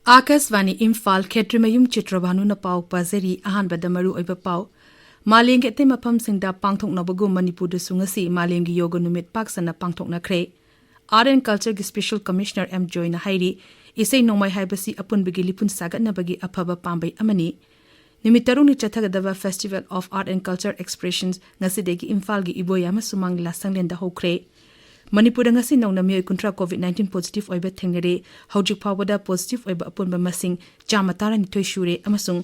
Akasvani Imphal Kshetrimayum Chitrabhanu na pau pazeri ahanbada maru oiba pau Malengi te mapam singda pangthok nabagu Manipur da sungasi Malengi yoga numit paksana pangthok na kre Art and Culture gi Special Commissioner M Joy na hairi isay nomai haibasi apun bigi lipun sagat na bagi aphaba pambay amani Nimitaru ni chathagadaba Festival of Art and Culture Expressions ngasidegi Imphal gi iboyama sumang lasanglen da hokre Manipur ngasi nongna miyoy kuntra COVID-19 positive oiba thengnere hojik phawada positive oiba apunba masing chamatara nithoy shure amasung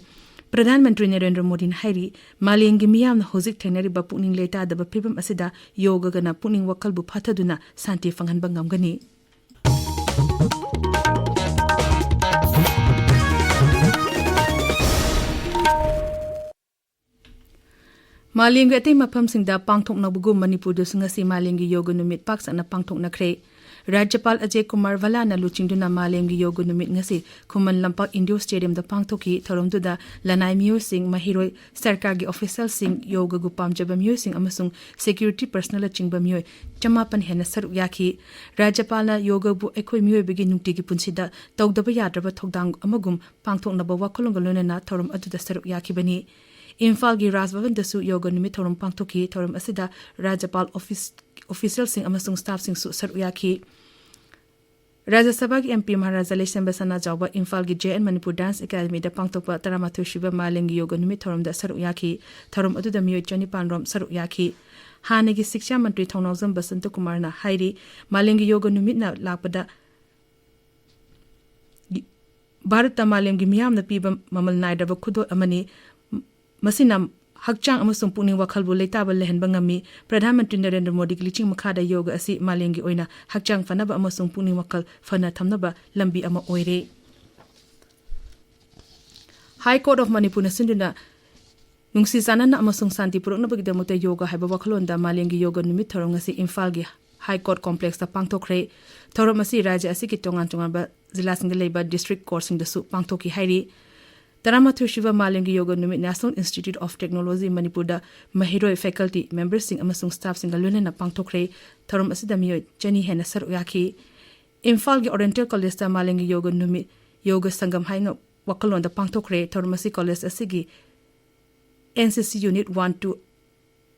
Pradhan Mantri Narendra Modi hairi malengi miyamna hojik thengnere ba pukning leta daba phibam asida yoga gana pukning wakal bu phathaduna santi phanganba ngamgani Malengi atay mapam singda pangthok na bugu Manipur da sungasi Malengi yoga numit paksana pangthok na kre Rajapal Ajay Kumar Vala na luchingduna Malengi yoga numit ngasi Kuman Lampak Indoor Stadium da pangthoki tharomduda lanai miyo sing mahiroi sarkar gi official sing yoga gu pamjaba miyo sing amasung security personnel chingba miyo chamapan hena saru yakhi Rajapal na yoga bu ekoi miyo bigi nungti gi punsida tawdaba yadraba thokdang amagum pangthok na bawa kolongalona na thorom aduda saru yakhi bani Imphal gi Rajbhavan dasu yoga numit thorom pangthoki thorom asida Rajapal official sing amasung staff sing su saru yakhi Rajya Sabha gi MP Maharaja Lesem Basana Jawba Imphal gi JN Manipur Dance Academy da pangtokpa Taramathu Shiva Malengi yoga numit thorom da saru yakhi thorom adu da miyo chani panrom saru yakhi Hanagi Shiksha Mantri Thonawjam Basanta Kumar na hairi Malengi yoga numit na lakpada Bharat ta Malengi miyam na piba mamal naidaba khudo amani masina hakchang amasung pungning wakhal bu leita bal lehenba ngami Pradhan Mantri Narendra Modi gi liching makhada yoga asi malengi oina hakchang fanaba amasung pungning wakhal fana thamnaba lambi ama oire High Court of Manipur na sinduna nungsi sanana amasung santi purokna bagi damote yoga haiba wakhalonda malengi yoga numit thorong asi Imphal gi High Court Complex ta pangthokre thorom asi rajya asi ki tongan ba zila singa leiba district court sing da su pangthoki hairi Taramathu Shiva Malengi Yoga Numit National Institute of Technology Manipur da mahiroi faculty members sing amasung staff sing galuna na pangthokre thorom asida miyo chani hena saru yakhi Imphal gi Oriental College ta Malengi Yoga Numit Yoga Sangam hainga wakalon da pangthokre thorom asi college asigi NCC Unit 1-2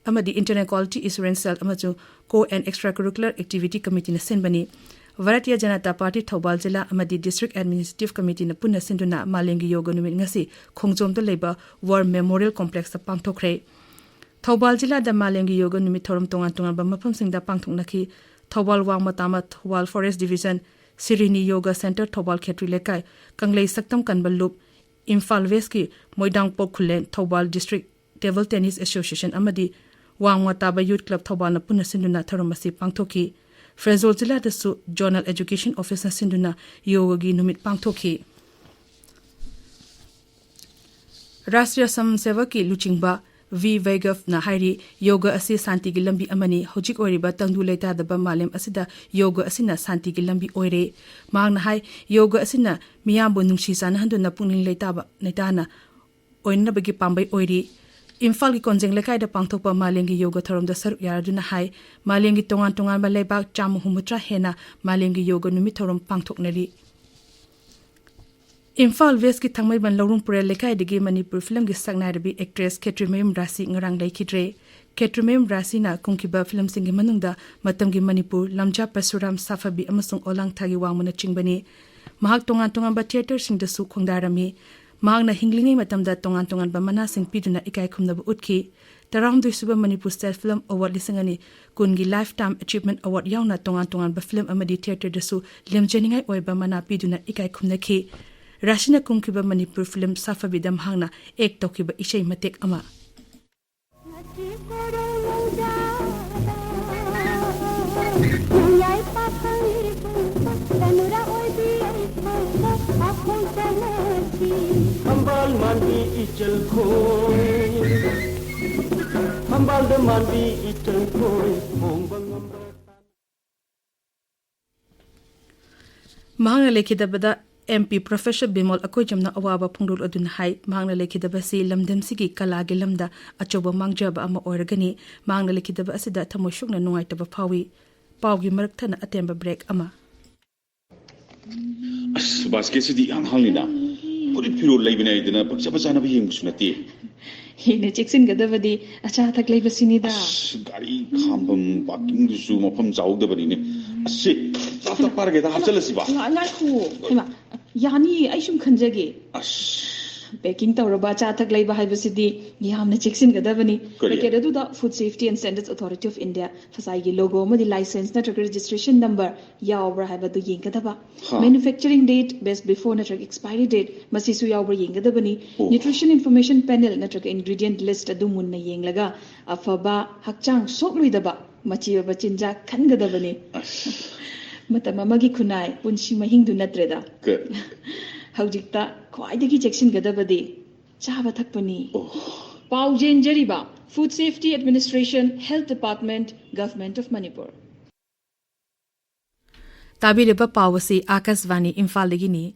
amadi Internet Quality Assurance Cell amachu Co and Extracurricular Activity Committee na senbani Varatiya Janata Party Thobal Jila amadi District Administrative Committee na punna sinduna Malengi Yoga Numit ngasi khongjom da leba War Memorial Complex ta pangthokre Thobal Jila da Malengi Yoga Numit thorom tongan ba mafam singda pangthoknaki Thobal Wangmatama Thobal Forest Division Sirini Yoga Center Thobal Khetri Lekai Kanglei Saktam Kanbal Loop Imphal West ki Moidang Pokhulen Thobal District Table Tennis Association amadi Wangmataba Youth Club Thobal na punna sinduna thorom asi pangthoki Frezol Zilla da su Journal Education Officer sinduna yoga gi numit pangthoki Rashtriya Samseva ki luchingba V Vaigaf na hairi yoga asi santi gi lambi amani hojik oriba tangdu leta daba malem asida yoga asina santi gi lambi oire magna hai yoga asina miyambo nungsi sana handuna pungning leta ba netana oinna bagi pambai oiri Imphal gi konjeng lekai da pangthokpa malengi yoga thorom da saru yaraduna hai malengi tongan ba leba chamu humutra hena malengi yoga numit thorom pangthoknari Imphal West ki thangmai ban lorung pure lekai digi Manipur film gi saknai bi actress Kshetrimayum Rasi ngarang lai khidre Kshetrimayum Rasi na kungkiba film sing gi manungda matam gi Manipur lamja Persuram Safabi amasung olang thagi wangmuna chingbani mahak tongan ba theater sing da su khongdarami Magna hinglingi matamda tongan ba mana sing piduna ikai khumna ba utki Tarang Suba Manipur State Film Award lisangani kungi Lifetime Achievement Award yauna tongan ba film amadi theater dasu lemjeningai oiba mana piduna ikai khumna ki Rashina kungkiba Manipur film Safa bidam hangna ek tokiba ishai matek ama Hambal mandi ichal khoi Hambal de mandi ichal khoi Mahanga lekhidabada MP Professor Bimol akoi jamna awaba phungdul adun hai mahanga lekhidaba si lamdam sigi kala ge lamda achoba mangjaba ama oirgani mahanga lekhidaba asida thamoshukna nungai taba phawi pawgi marak thana atemba break ama basket si di ang hangina. Puri piro lay binay dina pagsa na bihing sunati. Hine cheksin gadavadi acha thak lay basinida. Gari khambam parking du mafam jaug da bani ne. Asi tata parge da hapsala si ba. Ngai khu. Hema yani aishum khanjage. Packing tawraba cha thak lay ba haibasidi yamna cheksin gadavani. Packet adu da Food Safety and Standards Authority of India fasai gi logo ma di license na registration number yawbra haibadu yengadaba. Manufacturing date best before na expiry date masisu yawbra yengadabani. Nutrition information panel na ingredient list adu munna yenglaga afaba hakchang sokluidaba machiba bachinja khangadabani. Matamamagi khunai punshi mahingdu natreda. Haujikta khwaidagi cheksin gadabadi chaba thakpani. Paujen jariba Food Safety Administration, Health Department, Government of Manipur. Tabiriba pawasi Akasvani Imphal ligini.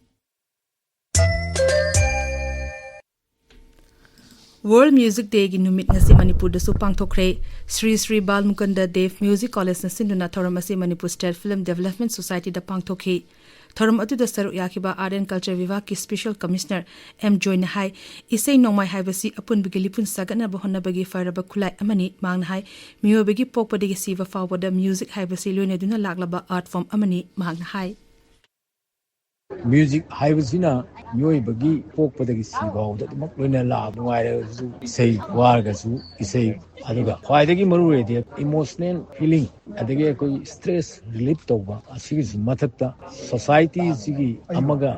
World Music Day gi numit ngasi Manipur da su pangthokre Sri Balmukanda Dev Music College na sinduna thoramasi Manipur State Film Development Society da pangthokhi thoram atu da saru yakiba Art and Culture Vivag ki Special Commissioner M Join hai isei nongmai haibasi apun bigilipun sagana bahonna bagi faraba khulai amani mangna hai miyo bagi pokpadi gi siva fawada music haibasi loine duna laglaba art form amani mangna hai Music haibasina mioi bagi pokpadagi sibawda mak loina la nuaire su isei warga su isei aduga khwaidagi maruredi emotional feeling adagi koi stress relief tawba asigi mathakta society sigi amaga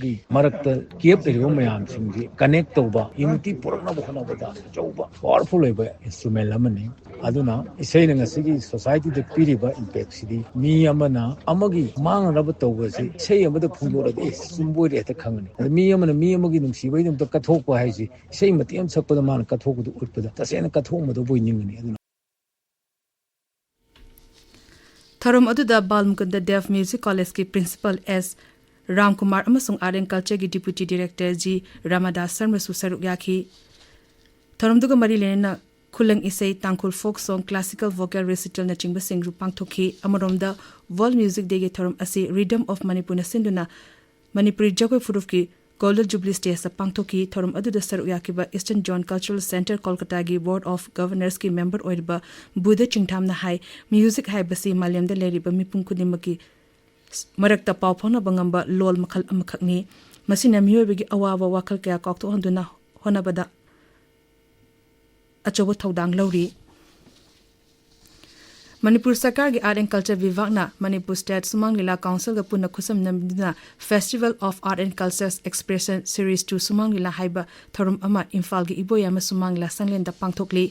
gi marakta kep deribo mayam singji connect tawba unity purna bkhana bada jawba powerful eba instrument lamani aduna isei na sigi society de piriba impact sidi mi amana amagi mang rab tawba si sei amada phungora de sumboi re ta khangani mi amana mi amagi nungsibai dum ta kathokpa haisi sei matiam sakpada man kathokdu utpada tasena kathokma do boiningani aduna Tharum aduda Balmukanda Dev Music College ki Principal S Ramkumar amasung Art and Culture ki Deputy Director G Ramadas Sarma su saruk yaki Tharum duga mari lena Kulang isai tangkul folk song classical vocal recital na chingba singru pangthoki amaromda World Music Day ge thorum asi Rhythm of Manipur na sinduna Manipuri jagoi furuf ki Golden Jubilee Stage sa pangthoki thorum aduda saru yakiba Eastern Zone Cultural Center Kolkata gi Board of Governors ki member oiriba Buddha Chingtham na hai music hai basi malyam da leriba mipung kunimaki marakta pawphona bangamba lol makhal amakhakni masina miyobi gi awawa wakal kya kokto handuna honabada achobo thodang lawri Manipur Sarkar gi Art and Culture Vivag na Manipur State Sumang Lila Council ga punna khusam namdina Festival of Art and Culture's Expression Series 2 Sumang Lila haiba thorum ama Imphal gi iboyama Sumang Lila sanglen da pangthokli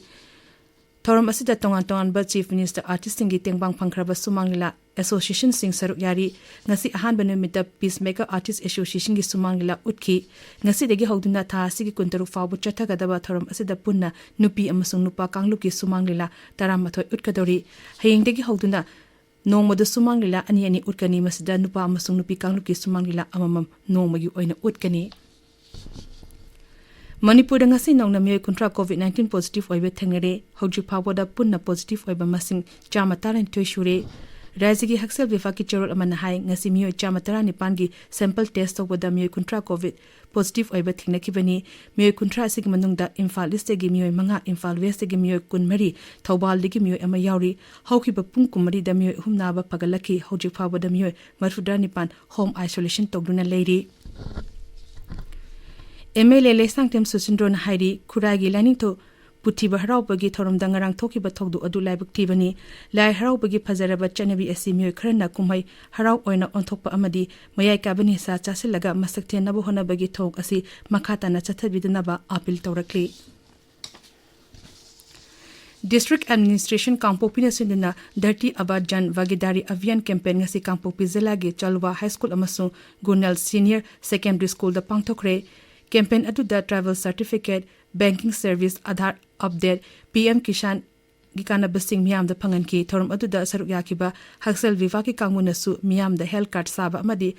thorum asida tongan ba Chief Minister Artist singi tengbang phangkraba Sumang Lila Association sing saruk yari ngasi ahan banumita Peacemaker Artist Association gi Sumang Lila utki ngasi degi hawduna tha sigi kuntaru fabu chatha gadaba thorum asida punna nupi amasung nupa kangluki Sumang Lila taramathoi utkadori hayeng degi hawduna nongmoda Sumang Lila ani utkani masida nupa amasung nupi kangluki Sumang Lila amamam nongmagi oina utkani Manipur ngasi nongna mioi kuntra COVID-19 positive oibe thengare hawji phawada punna positive oiba masing chama taran toishure Rajigi Haksel Vifaki Chorol Amana Hai ngasi miyo chamatara nipangi sample test of wada miyo kuntra COVID positive oiba thingna kibani miyo kuntra sig manungda Imphal East gi miyo manga Imphal West gi miyo kunmari Thobal gi miyo ama yauri hauki ba pung kumari da miyo humna ba pagalaki hauji phawa da miyo marfuda nipan home isolation togduna leiri MLA lesang tem susindron hairi kuragi lining to Puthiba haraubagi thorum dangarang thoki ba thogdu adu laibuk tibani lai haraubagi phajaraba chanabi asi mioi kharna kumhai harau oina onthokpa amadi mayai kabani sa chasilaga masakte nabu honabagi thok asi makhata na chathabiduna ba appeal tawrakli District Administration Kangpopi na sinduna Dirty Abajan Vagidari Avian Campaign ngasi Kangpopi Zila gi Chalwa High School amasung Gunal Senior Secondary School da pangthokre campaign adu da travel certificate banking service Aadhaar update PM Kishan gikana basing miyam da phangan ki thorum adu da saruk yakiba Haksel Vivaki Kangmuna su miyam da health card saba amadi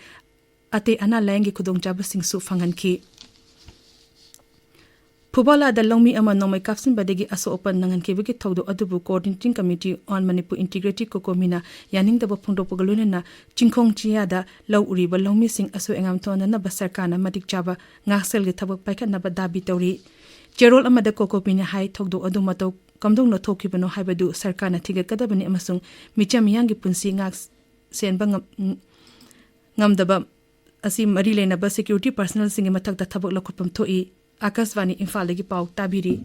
ate ana layangi khudong jaba sing su phangan ki Fubala da Lomi ama nomai kapsin badegi aso open nangan kebiki thodo adubu Coordinating Committee on Manipur Integrated Kokomina yaning daba phungdo pagaluna na chingkhong chia da law uriba Lomi sing aso engam thona na basarkana madik chaba ngaksel ge thabak paikhat na dabi tawri Cherol amada Kokomina hai thogdo adu mato kamdong no thokibano haibadu sarkana thiga kadabani amasung micham yangi punsi ngak senba ngamdaba asi mari lenaba security personnel singi mathak da thabak lakhutpam thoi Akasvani Imphal lagi pau tabiri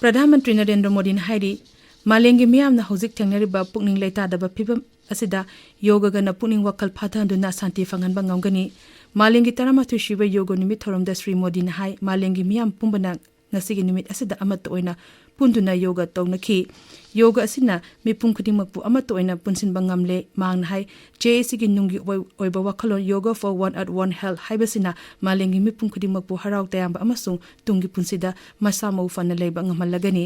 Pradhan Mantri Narendra Modi na hairi malengi miyam na hozik thengnariba pukning leita daba phibam asida yoga gana pukning wakal phathanduna santi fanganba ngamgani malengi taramathu shiba yoga nimit thoramda Sri Modi na hai malengi miyam pumbana ngasigi nimit asida amat oina punduna yoga tawnaki yoga asina mipum khudimakpu amat oina punsin bangamle mangna hai JAC gi nungi oiba wakhalon yoga for one at one health haibasina malengi mipum khudimakpu harau tayamba amasung tungi punsida masamo fana leiba ngamalagani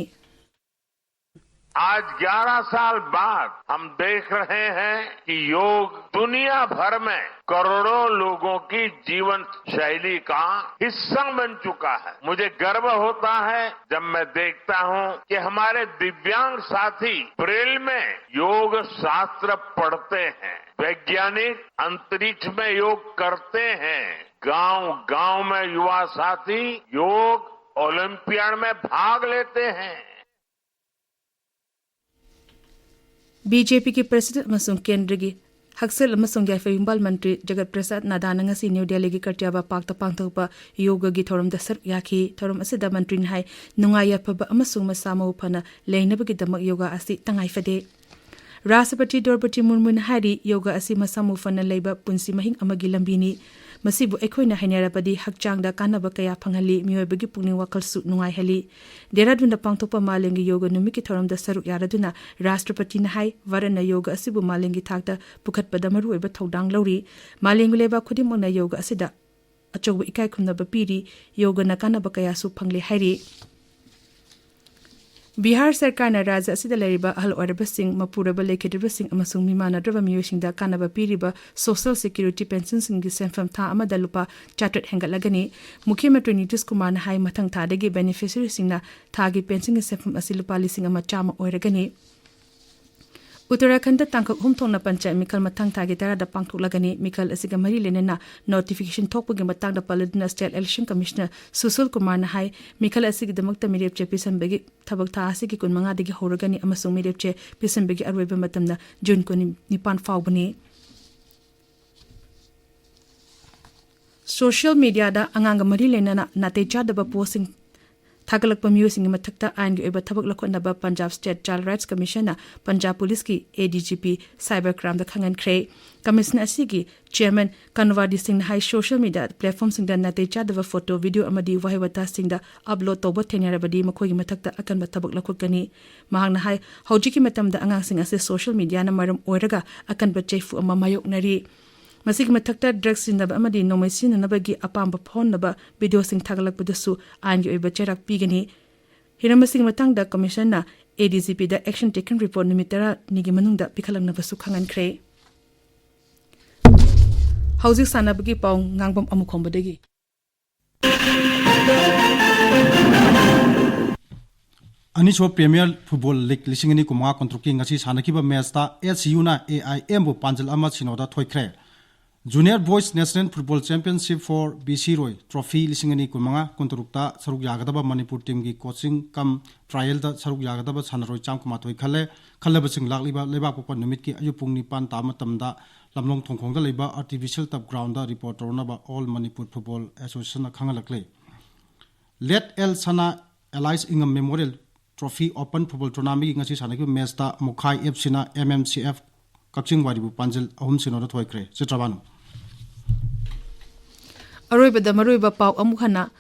आज 11 साल बाद हम देख रहे हैं कि योग दुनिया भर में करोड़ों लोगों की जीवन शैली का हिस्सा बन चुका है मुझे गर्व होता है जब मैं देखता हूं कि हमारे दिव्यांग साथी ब्रेल में योग शास्त्र पढ़ते हैं वैज्ञानिक अंतरिक्ष में योग करते हैं गांव-गांव में युवा साथी योग ओलंपियाड में भाग लेते हैं BJP ki president masung kendra gi haksel masung ya Imphal Mantri Jagat Prasad Nadana ngasi New Delhi gi kartyaba pakta pangthokpa yoga gi thoram da sar yakhi thoram asida mantri hai nungaya phaba amasung masamo phana leinaba gi damak yoga asi tangai fade Rashtrapati Draupadi Murmu na hari yoga asi masamo phana leiba punsi mahing amagi lambini masibu ekhoina hainarabadi hakchang da kanaba kaya phangali miyoibagi pungning wakal su nungai hali Dehradun da pangthokpa malengi yoga numiki thoram da saruk yaraduna Rashtrapati na hai varana yoga asibu malengi thakta pukhatpada maru oiba thodang lori malengi leba khudimang na yoga asida achoba ikai khumna ba piri yoga na kanaba kaya su phangle hairi Bihar Sarkar na Raja asida leriba ahal oraba sing mapuraba lekhidiba sing amasung mimana draba miyosing da kanaba piriba social security pension sing gi senfam tha amada lupa chartered hengalagani Mukhyamantri Nitish Kumar na hai mathang tha dagi beneficiary sing na thagi pension gi senfam asilupa lising ama chama oiragani Uttarakhand tangkak humthongna panchayat mikal mathang thagi tara da pangthoklagani mikal asiga mari lenena notification thokpagi matang da paladuna state election commissioner Susul Kumar na hai mikal asigi damakta mirep che pisanbegi thabak tha asigi kun manga dagi horagani amasung mirep che pisanbegi arweba matamna June ko nipan fawbani social media da anganga mari lenena nateja da ba posting Thagalakpa miyosing mathakta ain gi oiba thabak lakhonaba Punjab State Child Rights Commission na Punjab Police ki ADGP cybercrime da khangan kre commission asigi chairman Kanwadi Singh high social media platform sing da nate cha da photo video amadi wahibata sing da upload toba thenarabadi makhoi gi mathakta akan ba thabak lakhokani mahangna hai hojiki matam da angang sing ase social media na maram oiraga akan ba cheifu ama mayok nari Masig mathakta drugs sinaba amadi nomai sinanabagi apamba phonnaba video sing thagalakpadasu ain gi oiba cherak pigani hiramasing matang da commission na ADCP da action taken report nimitara nigi manungda pikhalamna basu khangan kre Housing sanabagi paung Ngangbam Amukhomba dagi Anisho Premier Football League lisingani kuma kontroki ngasi sanakiba match ta SU na AIM bu panjal ama sinoda thoikre Junior Boys National Football Championship for BC Roy Trophy lisingani kumanga kontrukta saruk yagadaba Manipur team gi coaching kam trial da saruk yagadaba sanaroi chamkuma thoi khallaba sing lakliba leba popa numit ki ayupung ni pan ta matamda lamlong thongkhong da leba artificial top ground da reporter na ba All Manipur Football Association khangalakle Let El Sana Allies Ingam Memorial Trophy Open Football Tournament ngasi sanaki match da Mukhai FC na MMCF Kshing Waribu Panjal ahum sinoda Ksh.Chitrabhanu Aroiba da maroiba pau amukhana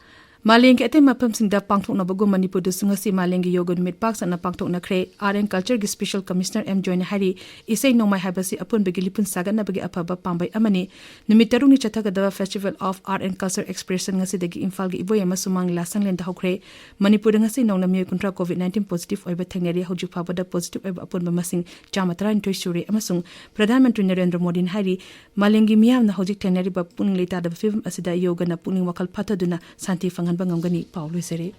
Malengi ate mapam singda pangthok na bagu Manipur du sungasi malengi yoga numit pak sana pangthok na kre art and culture gi special commissioner M join hari isai nomai habasi apun bagi lipun sagan na bagi apaba pambai amani numit tarung ni chatha gadava festival of art and culture expression ngasi dagi Imphal gi iboy ama sumang lasang len da hokre Manipur ngasi nongna mi kuntra covid-19 positive oiba thengneri hoju phabada positive oiba apun ba masing chamatran toi sure amasung Pradhan Mantri Narendra Modi hari malengi miyam na hojik thengneri ba puning leta da film asida yoga na puning wakal phataduna santi fangan bangam gani Paulo Sere.